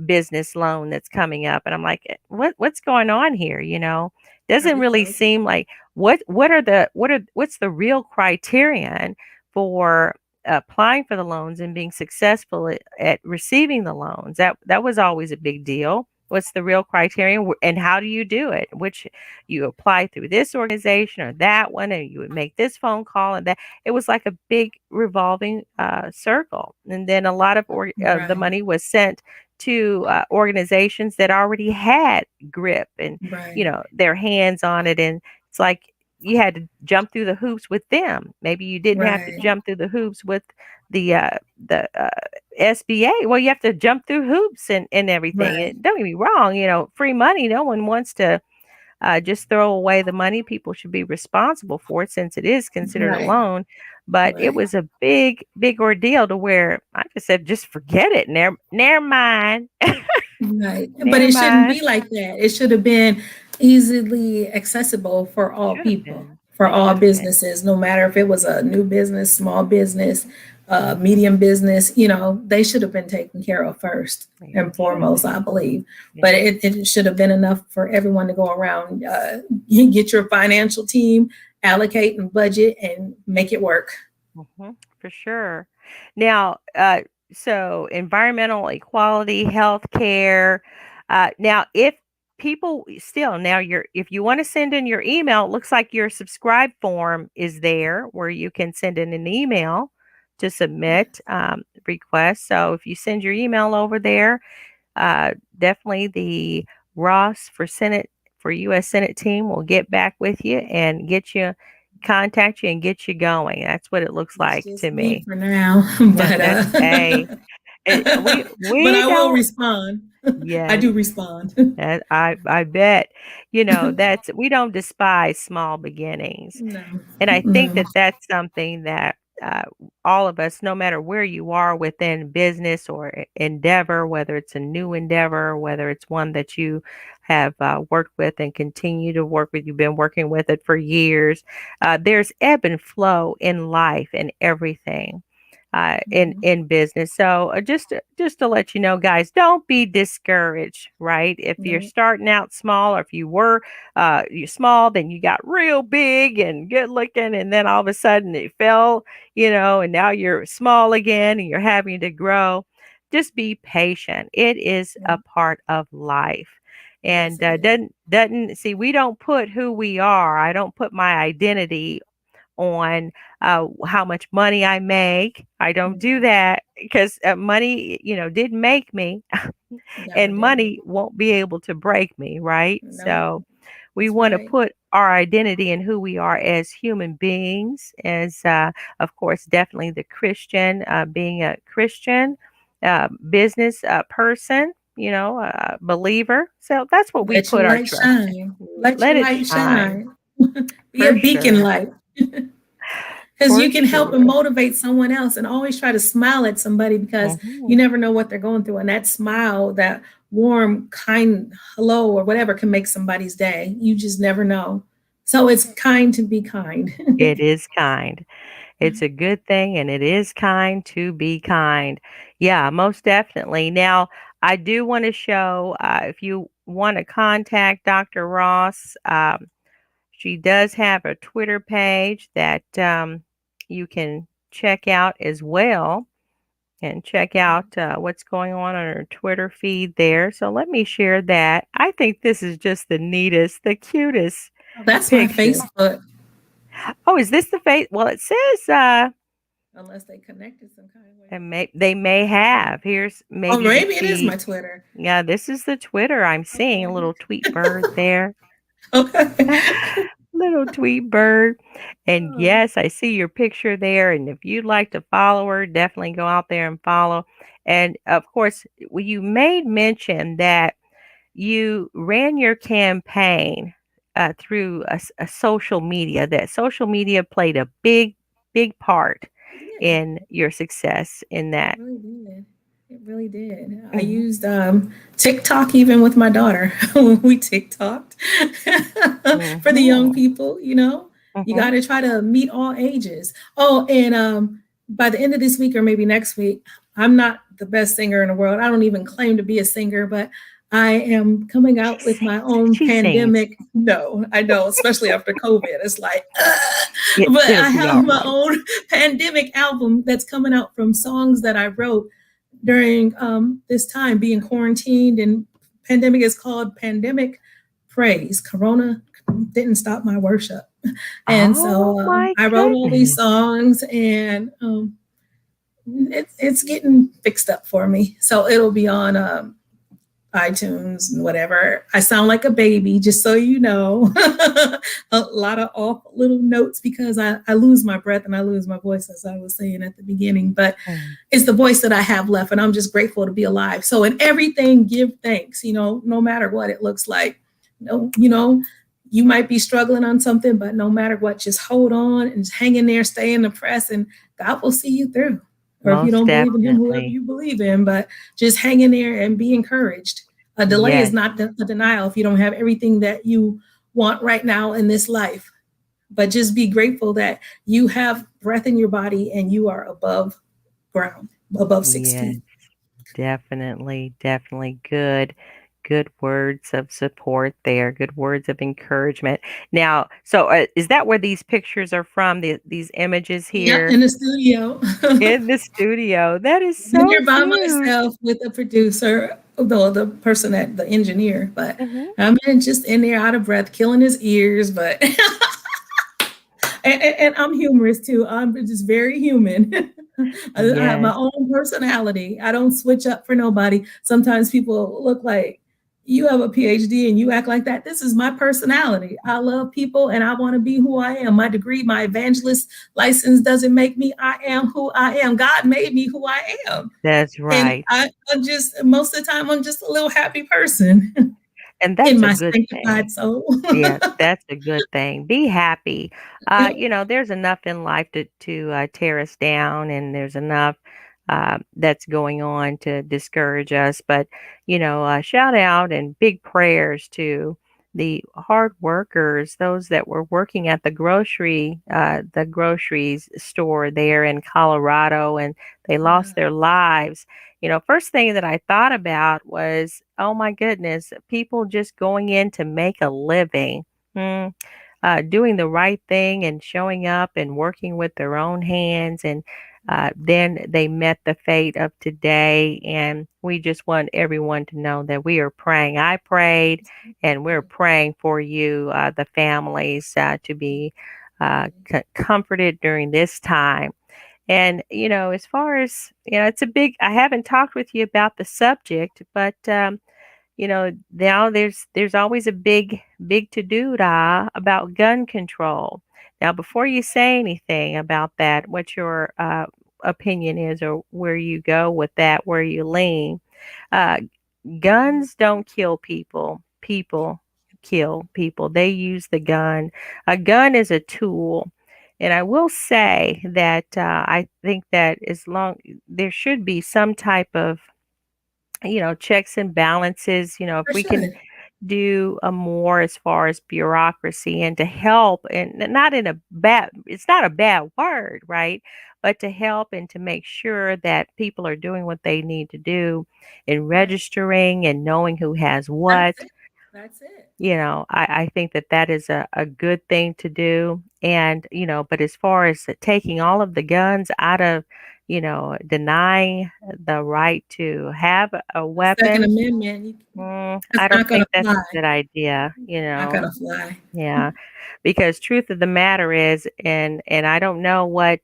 business loan that's coming up, and I'm like, what's going on here? Are Doesn't we really eligible? seem like what's the real criterion for applying for the loans and being successful at receiving the loans. That was always a big deal. What's the real criterion, and how do you do it? Which you apply through this organization or that one, and you would make this phone call and that. It was like a big revolving circle, and then a lot of the Right. money was sent to organizations that already had grip and Right. their hands on it, and it's like you had to jump through the hoops with them. Maybe you didn't have to Right. jump through the hoops with the SBA. Well, you have to jump through hoops and everything. Right. And don't get me wrong, free money. No one wants to just throw away the money. People should be responsible for it since it is considered a Right. loan. But it Right. was a big, big ordeal to where I just said, just forget it. Never mind. Right. But Never it shouldn't mind. be like that. It should have been easily accessible for all Should have people, been. for It all should have been. businesses, no matter if it was a new business, small business, medium business, they should have been taken care of first It and should have foremost, I been. believe. Yeah. But it should have been enough for everyone to go around, get your financial team, allocate and budget and make it work. For sure. Now, so environmental equality, healthcare. Now, if people still now you're if you want to send in your email, it looks like your subscribe form is there where you can send in an email to submit requests. So if you send your email over there, definitely the Ross for U.S. Senate team will get back with you and contact you and get you going. That's what it looks It's like just to me me. for now, And but that's hey, we but we I will don't. respond. I Yes, do respond. and I bet that's we don't despise small beginnings. No, And I think no. that that's something that all of us, no matter where you are within business or endeavor, whether it's a new endeavor, whether it's one that you have worked with and continue to work with, you've been working with it for years, there's ebb and flow in life and everything. Mhm. In business. So just to let you know, guys, don't be discouraged, right? If you're No, starting out small, or if you're small, then you got real big and good looking, and then all of a sudden it fell, and now you're small again and you're having to grow. Just be patient. It is a no. part of life. Yes, And it is. doesn't see, we don't put who we are. I don't put my identity on how much money I make. I don't do No, that because money, didn't make me, no, it and didn't. money won't be able to break me, right? No, So we that's want to right. put our identity in who we are as human beings, as of course, definitely the Christian, being a Christian business person, believer. So that's what we Let your put our light trust shine. in. Let Let your it light shine shine. Be a for beacon sure. light. Because For you can help and sure. motivate someone else and always try to smile at somebody because you Mhm. never know what they're going through. And that smile, that warm, kind hello or whatever can make somebody's day. You just never know. So it's kind to be kind. It is kind. It's a good thing, and it is kind to be kind. Yeah, most definitely. Now, I do want to show if you want to contact Dr. Ross, she does have a Twitter page that you can check out as well, and check out what's going on her Twitter feed there. So let me share that. I think this is just the neatest, the cutest Oh, that's my picture. Facebook, Oh, is this the face? Well, it says unless they connected some kind of way. and they may have. Here's Oh, maybe the maybe it is feed. my Twitter. Yeah, this is the Twitter. I'm seeing a Okay. little tweet bird there. Okay. Little tweet bird. And Oh, yes, I see your picture there. And if you'd like to follow her, definitely go out there and follow. And of course, you made mention that you ran your campaign through a social media, that social media played a big, big part it did. in your success in It that. really did. It really did. I Mhm, used TikTok even with my daughter when we TikToked for the young mhm, people. You got mhm. to try to meet all ages. Oh, and by the end of this week or maybe next week, I'm not the best singer in the world. I don't even claim to be a singer, but I am coming She out with my sings. own She sings. pandemic. No, I know, especially after COVID. It's like, but It'll I be have all my right. own pandemic album that's coming out from songs that I wrote during this time being quarantined. And pandemic is called Pandemic Praise. Corona didn't stop my worship. And Oh so my I wrote all these goodness. songs, and it's getting fixed up for me. So it'll be on iTunes and whatever. I sound like a baby, just so you know. A lot of off little notes because I lose my breath and I lose my voice, as I was saying at the beginning. But Mm, it's the voice that I have left, and I'm just grateful to be alive. So in everything, give thanks. No matter what it looks like. No, you might be struggling on something, but no matter what, just hold on and just hang in there, stay in the press, and God will see you through. Or if you most don't believe in Him, whoever definitely. you believe in, but just hang in there and be encouraged. A delay is Yes. not a denial if you don't have everything that you want right now in this life. But just be grateful that you have breath in your body and you are above ground, above 6 feet. Yes. Definitely, definitely good words of support there, good words of encouragement. Now, so, is that where these pictures are from, these images Yeah, here in the studio. in the studio? That is Been so here by cute. myself with the producer, the person that the engineer, but Mhm. I'm just in there out of breath, killing his ears, but and I'm humorous too. I'm just very human. I have my Yes, own personality. I don't switch up for nobody. Sometimes people look like you have a PhD and you act like that. This is my personality. I love people and I want to be who I am. My degree, my evangelist license doesn't make me. I am who I am. God made me who I am. that's And right, I'm just, most of the time, I'm just a little happy person and in that's a my good thing. sanctified soul. Yeah, that's a good thing. Be happy. Yep. There's enough in life to tear us down, and there's enough that's going on to discourage us. But shout out and big prayers to the hard workers, those that were working at the groceries store there in Colorado, and they lost their lives. First thing that I thought about was, oh my goodness, people just going in to make a living, mm, doing the right thing and showing up and working with their own hands. And then they met the fate of today. And we just want everyone to know that we are praying. I prayed, and we're praying for you, the families, to be comforted during this time. And, as far as, it's I haven't talked with you about the subject, but, now there's always a big to do about gun control. Now, before you say anything about that, what your opinion is, or where you go with that, where you lean, uh, guns don't kill people. People kill people. They use the gun. A gun is a tool. And I will say that I think that as long there should be some type of, checks and balances, if For we can sure. do a more as far as bureaucracy and to help, and not in a bad, it's not a bad word, right? But to help and to make sure that people are doing what they need to do in Right. registering and knowing who has That's what. it. That's it. I think that is a good thing to do. And, but as far as taking all of the guns out of, denying the right to have a The Second weapon, Amendment, it's I don't not going think to that's fly. a good idea. Not going to fly. Yeah, because truth of the matter is, and I don't know what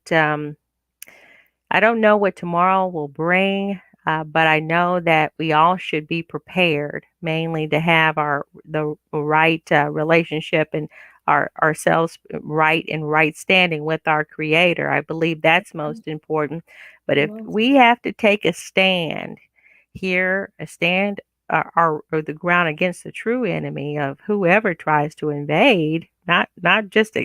tomorrow will bring, but I know that we all should be prepared, mainly to have the right relationship and ourselves right in right standing with our Creator. I believe that's most important. But if Most we have to take a stand here, a stand or the ground against the true enemy of whoever tries to invade, not just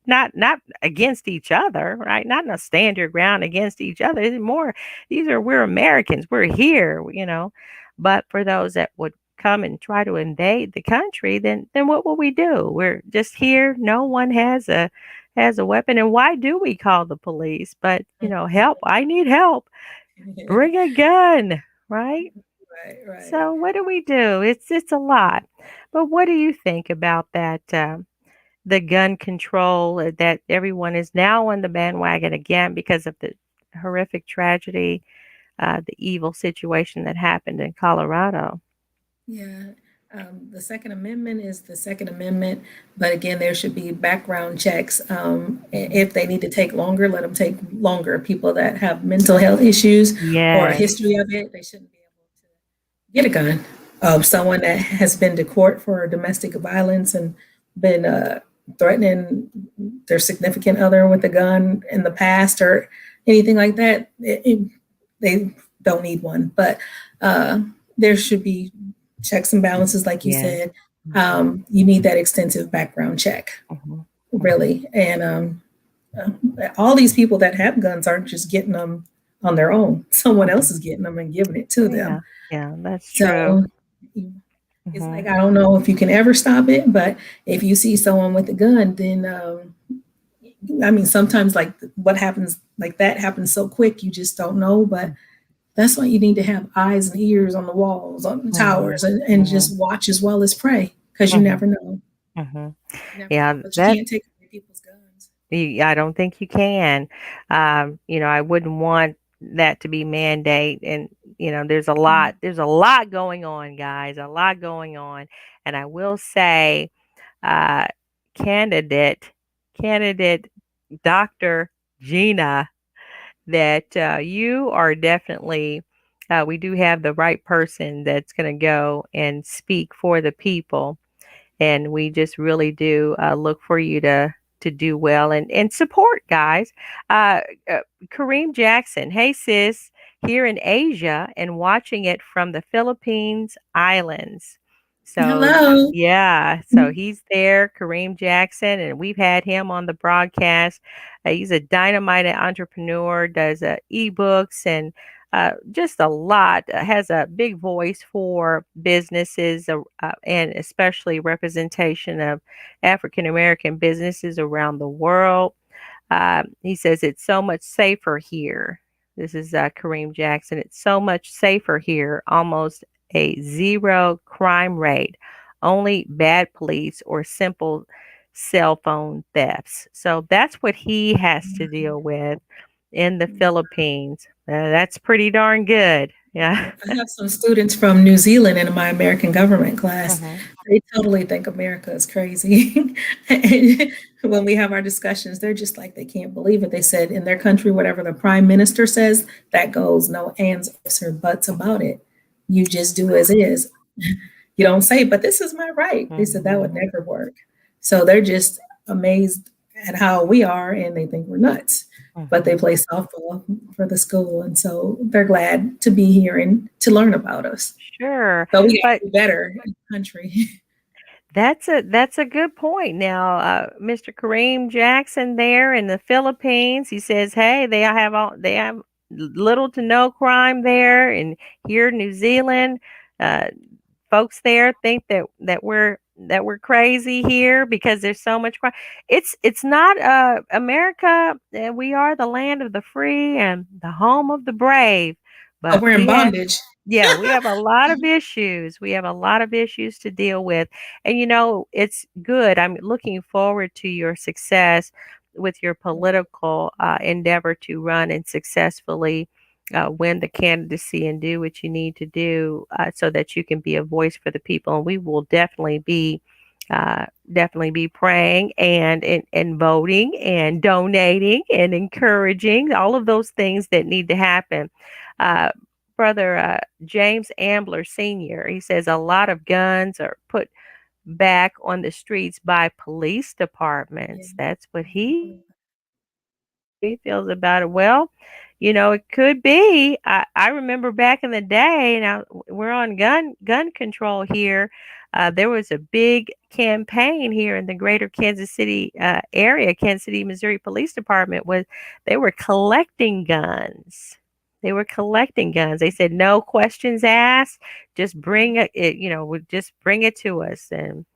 not against each other, right? Not to stand your ground against each other. It's more, we're Americans. We're here, But for those that would come and try to invade the country, then what will we do? We're just here. No one has a weapon. And why do we call the police? But help. I need help. right. Bring a gun, right? Right, right. So what do we do? It's a lot. But what do you think about that? The gun control that everyone is now on the bandwagon again because of the horrific tragedy, the evil situation that happened in Colorado. Yeah. The Second Amendment is the Second Amendment, but again, there should be background checks. Mhm. If they need to take longer, let them take longer. People that have mental health issues or a Yes. history of it, they shouldn't be able to get a gun. Someone that has been to court for domestic violence and been threatening their significant other with a gun in the past or anything like that, they don't need one. But uh, there should be checks and balances, like you Yes. said. Mhm. You need that extensive background check, Mhm. Mhm. really. And all these people that have guns aren't just getting them on their own. Someone else Mhm. is getting them and giving it to Yeah. them. Yeah, that's true. So it's like, Mhm. I don't know if you can ever stop it, but if you see someone with a gun, then I mean, sometimes like what happens, like that happens so quick, you just don't know. But that's why you need to have eyes and ears on the walls, on the Mhm. towers, and Mhm. just watch as well as pray, because you Mhm. never know. Mhm. You never know. Yeah, But you that can't take away people's guns. I don't think you can. I wouldn't want that to be mandate. And there's a lot going on, guys, a lot going on. And I will say, uh, candidate, candidate, Dr. Gina, that you are definitely. We do have the right person that's going to go and speak for the people, and we just really do look for you to do well and support, guys. uh, uh, Kareem Jackson, hey sis, here in Asia and watching it from the Philippines islands. So Hello. yeah, so he's there, Kareem Jackson, and we've had him on the broadcast. He's a dynamite entrepreneur, does ebooks and just a lot, has a big voice for businesses, and especially representation of African American businesses around the world. He says it's so much safer here. This is Kareem Jackson. It's so much safer here, almost a zero crime rate, only bad police or simple cell phone thefts. So that's what he has to deal with in the Philippines. That's pretty darn good. Yeah. Yeah, I have some students from New Zealand in my American government class. Hmm. They totally think America is crazy. And when we have our discussions, they're just like, they can't believe it. They said in their country, whatever the prime minister says, that goes, no ands, ifs, or buts about it. You just do as is. You don't say, but this is my right. They said that would Hmm. never work. So they're just amazed at how we are and they think we're nuts. But they Hmm. play softball for the school. And so they're glad to be here and to learn about us. Sure. But we got But to do better in the country. that's a good point. Now, Mr. Kareem Jackson there in the Philippines, he says, "Hey, they have little to no crime there, and here in New Zealand, uh, folks there think that we're crazy here because there's so much crime. It's not America. We are the land of the free and the home of the brave, But but we're in bondage. we have a lot of issues. We have a lot of issues to deal with. And it's good. I'm looking forward to your success with your political endeavor to run and successfully win the candidacy and do what you need to do so that you can be a voice for the people. And we will definitely be praying and voting and donating and encouraging all of those things that need to happen. Uh, Brother James Ambler Sr., he says a lot of guns are put back on the streets by police Yeah. departments. That's what he feels about it. Well, it could be. I remember back in the day. Now we're on gun control here. There was a big campaign here in the greater Kansas City area. Kansas City, Missouri Police Department was they were collecting guns. They were collecting guns. They said no questions asked. Just bring it. Just bring it to us. And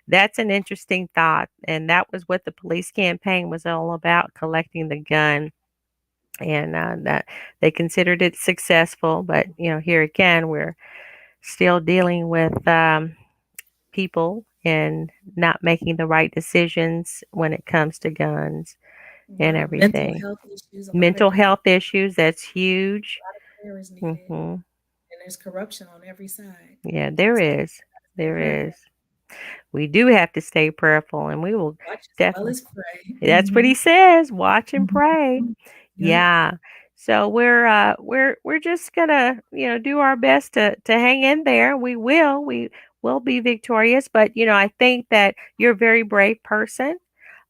that's an interesting thought. And that was what the police campaign was all about, collecting the gun. And that they considered it successful. But here again, still dealing with people and not making the right decisions when it comes to guns A and lot of mental everything. health issues, a lot of Mental grief, health issues, that's huge. a lot of prayer is needed, Hmm. and there's corruption on every side. Yeah, there So is. stay There is. prayerful. We do have to stay prayerful, and we will Watch as well definitely. as pray. That's what he says. Watch and pray. Yep. Yeah. So we're just gonna do our best to hang in there. We will be victorious. But I think that you're a very brave person,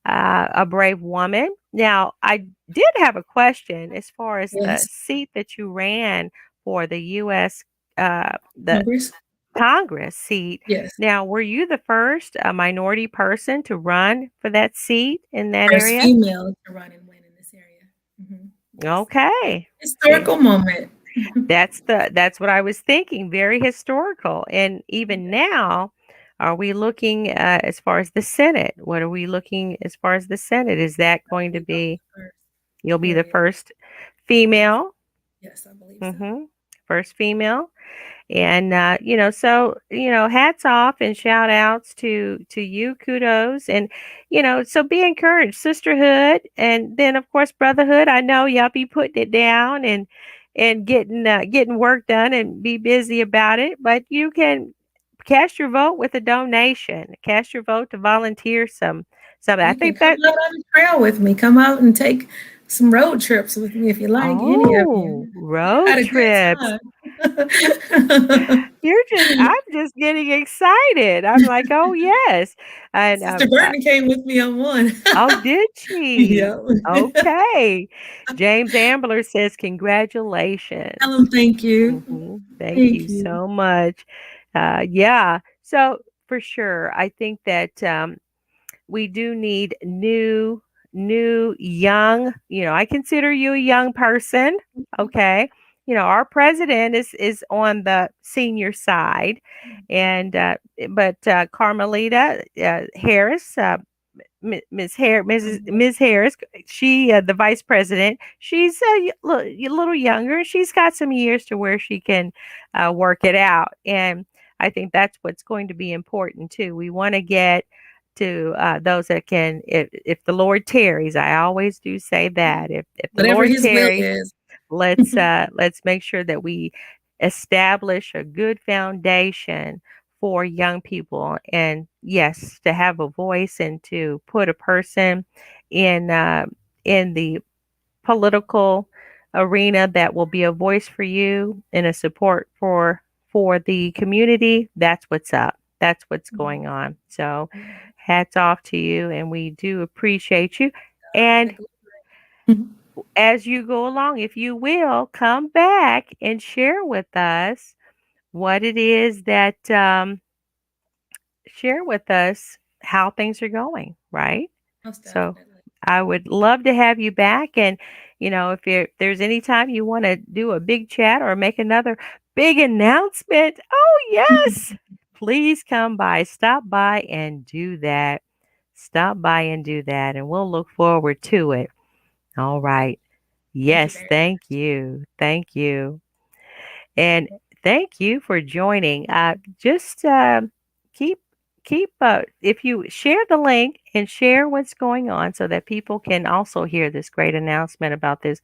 a brave woman. Now I did have a question as far as the Yes. seat that you ran for the U.S. The Congress. Congress seat. Yes. Now, were you the first minority person to run for that seat in that First area? female to run and win in this area. Yes. Okay. See, Historical moment. that's what I was thinking. Very historical. And even Yeah. now, are we looking as far as the Senate? What are we looking as far as the Senate? Is that I going to believe I'll be be, the first you'll be the area. first Yes. female? Yes, I believe so. Mm-hmm. First female. And so hats off and shout outs to you, kudos, and so be encouraged, sisterhood, and then of course brotherhood. I know y'all be putting it down and getting work done and be busy about it, but you can cast your vote with a donation. Cast your vote to volunteer some. I You can think come that. out on the trail with me. Come out and take some road trips with me if you like, any of Oh, you. I road had a trips. good time. I'm just getting excited. I'm like, oh yes. And Sister Burton came with me on one. oh, did she? Yeah. Okay. James Ambler says congratulations. Tell them thank you. Thank Thank you you. so much. Yeah. So for sure, I think that we do need new young, I consider you a young person. Okay. Our president is on the senior side, and but Carmelita Harris, Ms. Harris, she the vice president. She's a little younger. She's got some years to where she can work it out, and I think that's what's going to be important too. We want to get to those that can, if the Lord tarries. I always do say that if the Whatever Lord his will tarries, is. let's make sure that we establish a good foundation for young people, and yes, to have a voice and to put a person in in the political arena that will be a voice for you and a support for the community. That's what's up. That's what's going on. So hats off to you, and we do appreciate you. And as you go along, if you will, come back and share with us what it is that share with us how things are going, right? Most So definitely. I would love to have you back. And, if there's any time you want to do a big chat or make another big announcement, oh, yes, please come by, stop by and do that. Stop by and do that. And we'll look forward to it. All right. Thank you Yes, very thank much. you. Thank you. And thank you for joining. Just keep if you share the link and share what's going on so that people can also hear this great announcement about this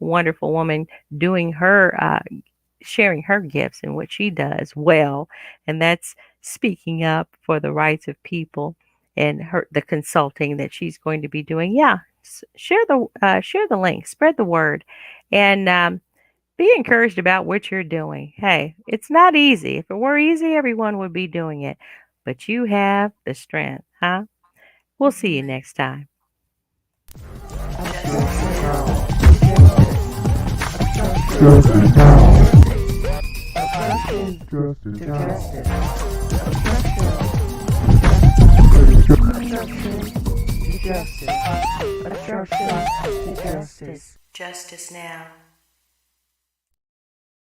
wonderful woman doing her sharing her gifts and what she does well, and that's speaking up for the rights of people and the consulting that she's going to be doing. Yeah, share the link, spread the word, and be encouraged about what you're doing. Hey, it's not easy. If it were easy, everyone would be doing it. But you have the strength, huh? We'll see you Amen. next time. Justice now. Justice To now. justice. Justice. Obstruction to justice. Justice now.